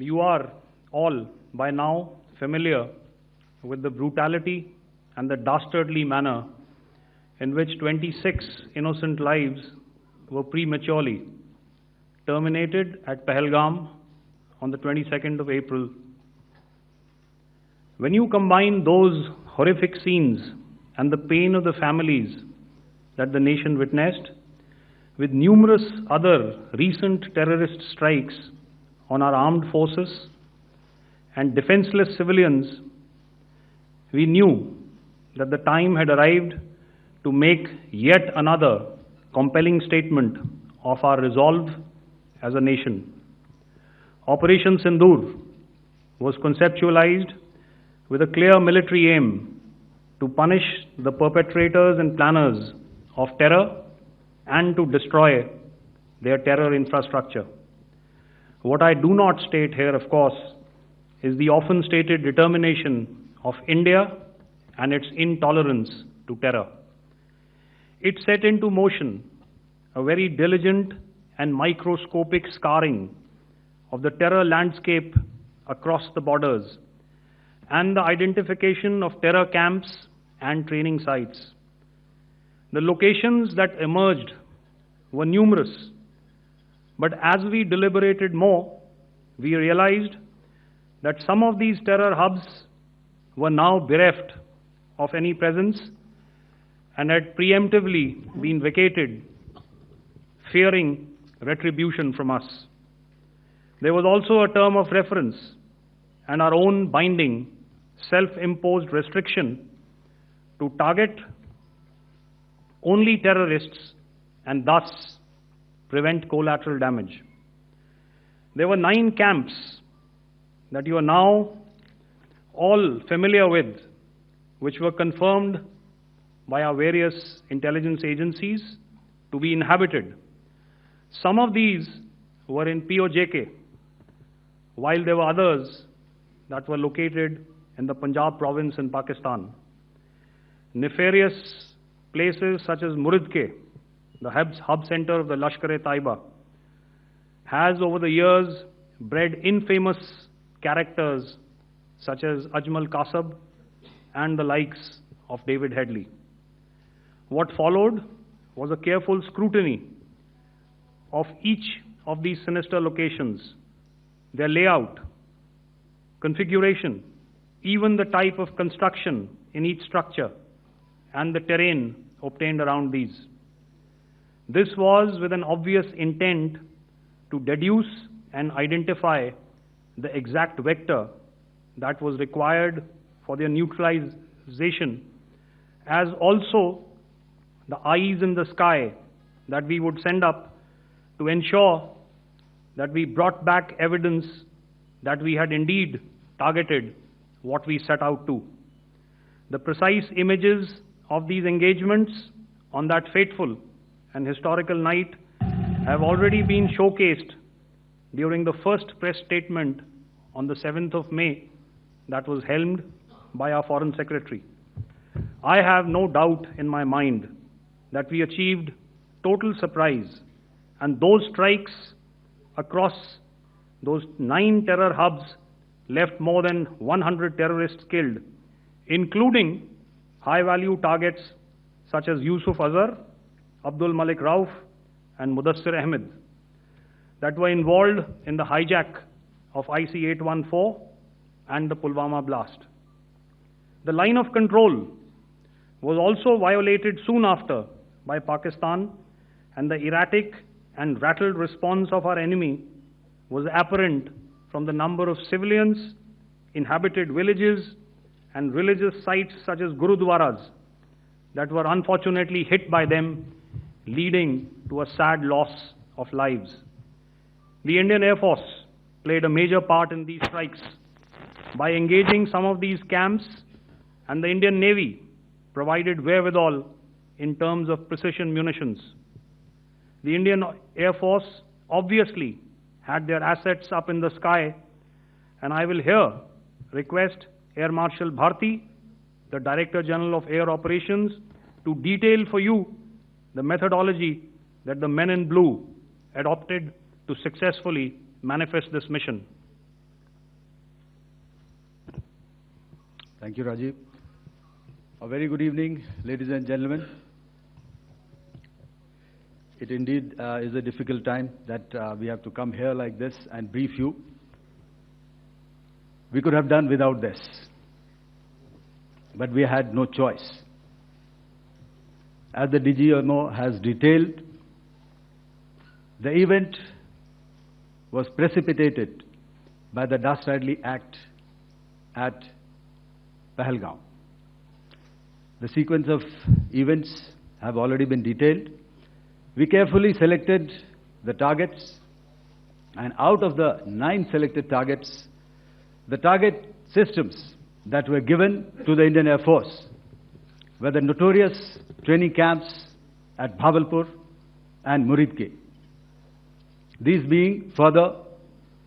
you are all by now familiar with the brutality and the dastardly manner in which 26 innocent lives were prematurely terminated at Pahalgam on the 22nd of April. When you combine those horrific scenes and the pain of the families that the nation witnessed with numerous other recent terrorist strikes on our armed forces and defenseless civilians, we knew that the time had arrived to make yet another compelling statement of our resolve as a nation. Operation Sindoor was conceptualized with a clear military aim to punish the perpetrators and planners of terror and to destroy their terror infrastructure. What I do not state here, of course, is the often stated determination of India and its intolerance to terror. It set into motion a very diligent and microscopic scarring of the terror landscape across the borders and the identification of terror camps and training sites. The locations that emerged were numerous, but as we deliberated more, we realized that some of these terror hubs were now bereft of any presence and had preemptively been vacated, fearing retribution from us. There was also a term of reference and our own binding, self-imposed restriction to target only terrorists and thus prevent collateral damage. There were 9 camps that you are now all familiar with, which were confirmed by our various intelligence agencies to be inhabited. Some of these were in POJK, while there were others that were located in the Punjab province in Pakistan. Nefarious places such as Muridke, the hub center of the Lashkar-e-Taiba, has over the years bred infamous characters such as Ajmal Kasab and the likes of David Headley. What followed was a careful scrutiny of each of these sinister locations, their layout, configuration, even the type of construction in each structure, and the terrain obtained around these. This was with an obvious intent to deduce and identify the exact vector that was required for their neutralization, as also the eyes in the sky that we would send up to ensure that we brought back evidence that we had indeed targeted what we set out to. The precise images of these engagements on that fateful and historical night have already been showcased during the first press statement on the 7th of May that was helmed by our Foreign Secretary. I have no doubt in my mind that we achieved total surprise, and those strikes across those 9 terror hubs left more than 100 terrorists killed, including high-value targets such as Yusuf Azhar, Abdul Malik Rauf, and Mudassir Ahmed that were involved in the hijack of IC-814 and the Pulwama blast. The line of control was also violated soon after by Pakistan, and the erratic and rattled response of our enemy was apparent from the number of civilians, inhabited villages, and religious sites such as Gurudwaras that were unfortunately hit by them, leading to a sad loss of lives. The Indian Air Force played a major part in these strikes by engaging some of these camps, and the Indian Navy provided wherewithal in terms of precision munitions. The Indian Air Force obviously had their assets up in the sky, and I will here request Air Marshal Bharti, the Director General of Air Operations, to detail for you the methodology that the men in blue adopted to successfully manifest this mission. Thank you, Rajiv. A very good evening, ladies and gentlemen. It indeed is a difficult time that we have to come here like this and brief you. We could have done without this, but we had no choice. As the DGMO has detailed, the event was precipitated by the dastardly act at Pahalgaon. The sequence of events have already been detailed. We carefully selected the targets, and out of the 9 selected targets, the target systems that were given to the Indian Air Force were the notorious training camps at Bhavalpur and Muridke, these being further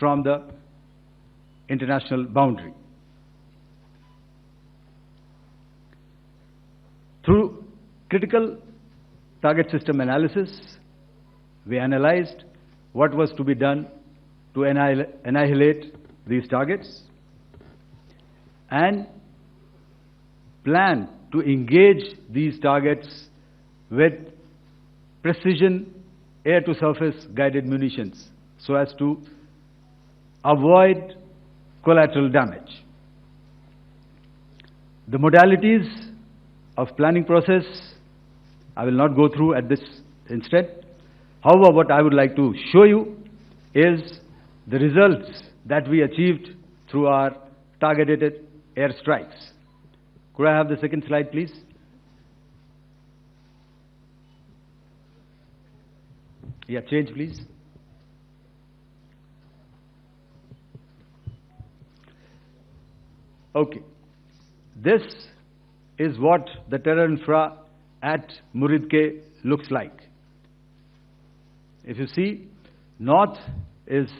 from the international boundary. Through critical target system analysis, we analyzed what was to be done to annihilate these targets and plan to engage these targets with precision air-to-surface guided munitions so as to avoid collateral damage. The modalities of planning process I will not go through at this instant. However, what I would like to show you is the results that we achieved through our targeted airstrikes. Could I have the second slide, please? Yeah, change, please. Okay. This is what the terror infra at Muridke looks like. If you see, north is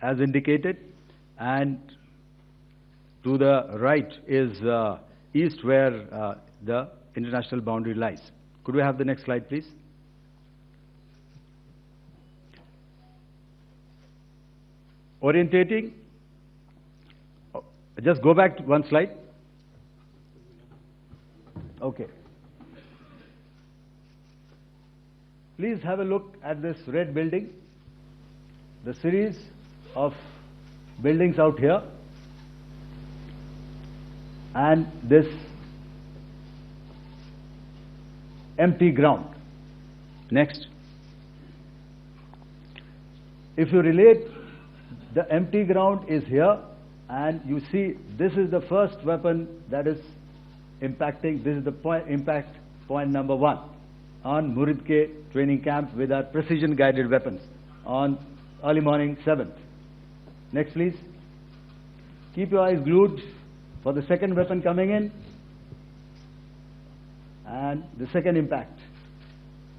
as indicated, and to the right is east, where the international boundary lies. Could we have the next slide, please? Orientating. Just go back to one slide. Okay. Please have a look at this red building, the series of buildings out here, and this empty ground. Next. If you relate, the empty ground is here, and you see this is the first weapon that is impacting. This is the impact point number 1 on Muridke training camp with our precision guided weapons on early morning 7th. Next, please. Keep your eyes glued for the second weapon coming in and the second impact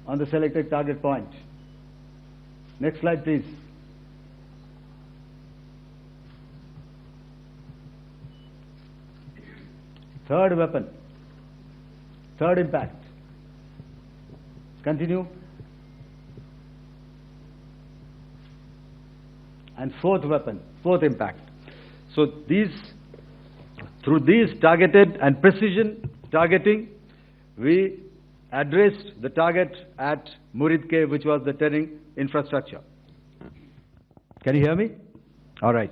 on the selected target point. Next slide, please. Third weapon, third impact. Continue. And fourth weapon, fourth impact. So through these targeted and precision targeting, we addressed the target at Muridke, which was the terrain infrastructure. Can you hear me? All right.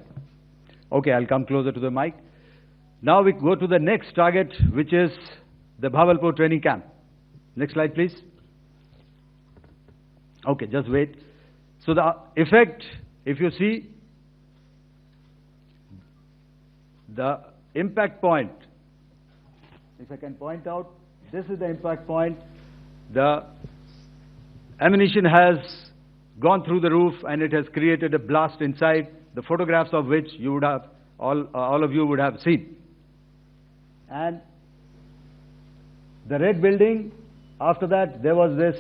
Okay, I'll come closer to the mic. Now we go to the next target, which is the Bhavalpur training camp. Next slide, please. Okay, just wait. So the effect, if you see, the impact point, if I can point out, this is the impact point. The ammunition has gone through the roof and it has created a blast inside, the photographs of which you would have, all of you would have seen. And the red building, after that there was this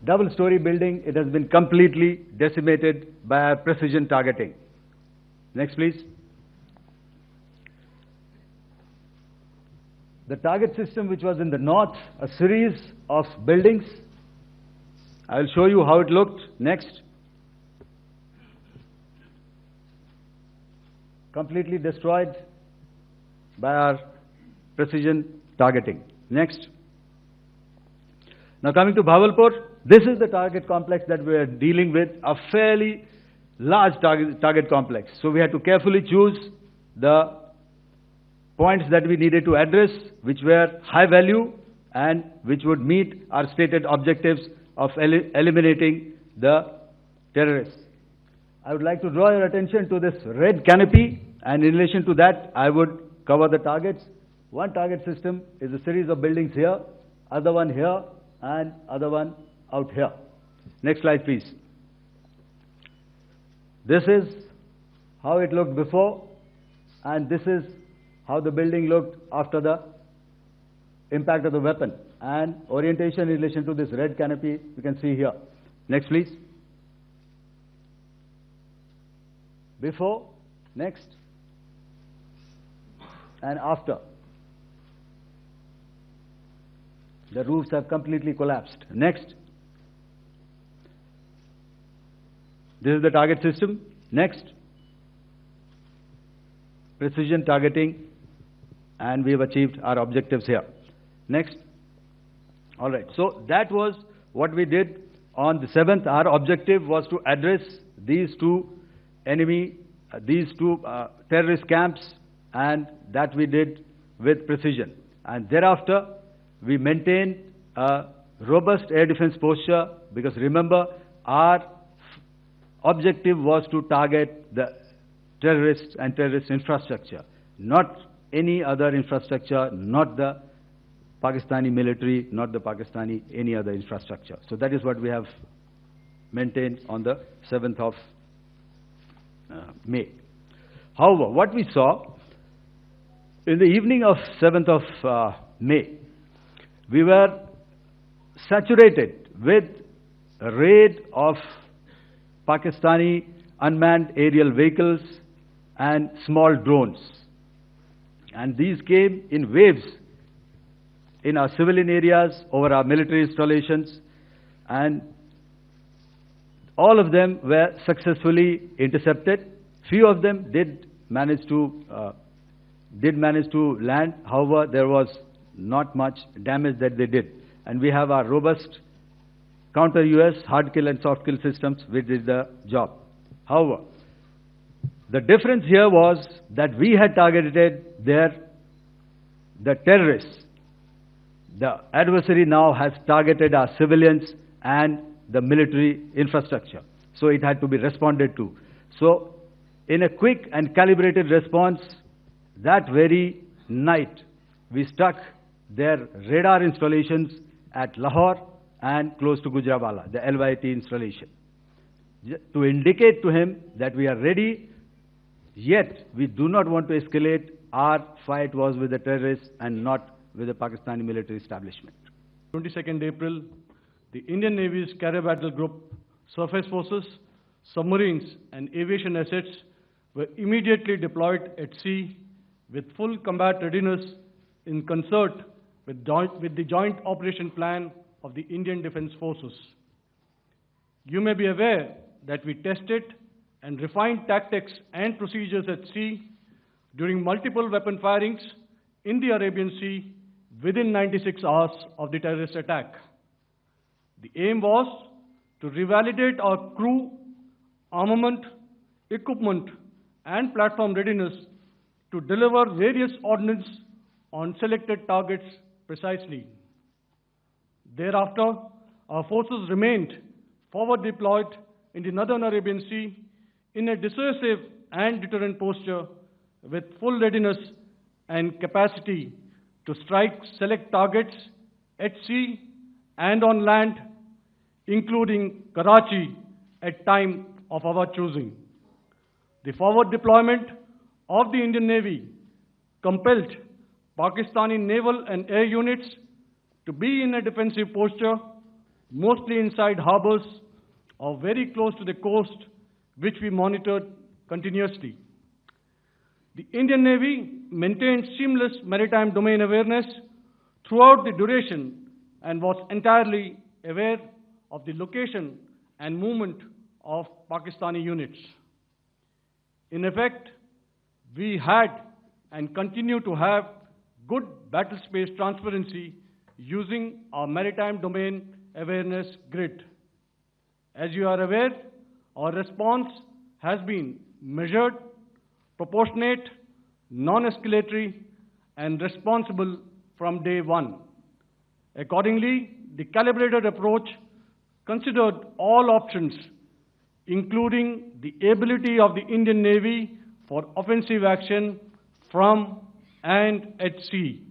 double-story building. It has been completely decimated by our precision targeting. Next, please. The target system, which was in the north, a series of buildings. I will show you how it looked. Next. Completely destroyed. by our precision targeting. Next. Now coming to Bhavalpur, this is the target complex that we are dealing with, a fairly large target complex. So we had to carefully choose the points that we needed to address, which were high value and which would meet our stated objectives of eliminating the terrorists. I would like to draw your attention to this red canopy, and in relation to that, I would cover the targets. One target system is a series of buildings here, other one here, and other one out here. Next slide, please. This is how it looked before, and this is how the building looked after the impact of the weapon. And orientation in relation to this red canopy, you can see here. Next, please. Before, next, and after. The roofs have completely collapsed. Next. This is the target system. Next. Precision targeting, and we have achieved our objectives here. Next. All right. So that was what we did on the 7th. Our objective was to address these two terrorist camps, and that we did with precision. And thereafter, we maintained a robust air defense posture, because remember, our objective was to target the terrorists and terrorist infrastructure, not any other infrastructure, not the Pakistani military, not the Pakistani any other infrastructure. So that is what we have maintained on the 7th of May. However, what we saw in the evening of 7th of May, we were saturated with a raid of Pakistani unmanned aerial vehicles and small drones. And these came in waves in our civilian areas, over our military installations, and all of them were successfully intercepted. Few of them did manage to land. However, there was not much damage that they did. And we have our robust counter-US hard kill and soft kill systems which did the job. However, the difference here was that we had targeted the terrorists. The adversary now has targeted our civilians and the military infrastructure. So it had to be responded to. So in a quick and calibrated response, that very night, we struck their radar installations at Lahore and close to Gujranwala, the LYT installation, to indicate to him that we are ready, yet we do not want to escalate. Our fight was with the terrorists and not with the Pakistani military establishment. 22nd April, the Indian Navy's Carrier Battle Group, surface forces, submarines and aviation assets were immediately deployed at sea with full combat readiness in concert with the Joint Operation Plan of the Indian Defence Forces. You may be aware that we tested and refined tactics and procedures at sea during multiple weapon firings in the Arabian Sea within 96 hours of the terrorist attack. The aim was to revalidate our crew, armament, equipment, and platform readiness to deliver various ordnance on selected targets precisely. Thereafter, our forces remained forward deployed in the Northern Arabian Sea in a dissuasive and deterrent posture with full readiness and capacity to strike select targets at sea and on land, including Karachi at time of our choosing. The forward deployment of the Indian Navy compelled Pakistani naval and air units to be in a defensive posture, mostly inside harbors or very close to the coast, which we monitored continuously. The Indian Navy maintained seamless maritime domain awareness throughout the duration and was entirely aware of the location and movement of Pakistani units. In effect, we had and continue to have good battle space transparency using our maritime domain awareness grid. As you are aware, our response has been measured, proportionate, non-escalatory, and responsible from day one. Accordingly, the calibrated approach considered all options, including the ability of the Indian Navy for offensive action from and at sea.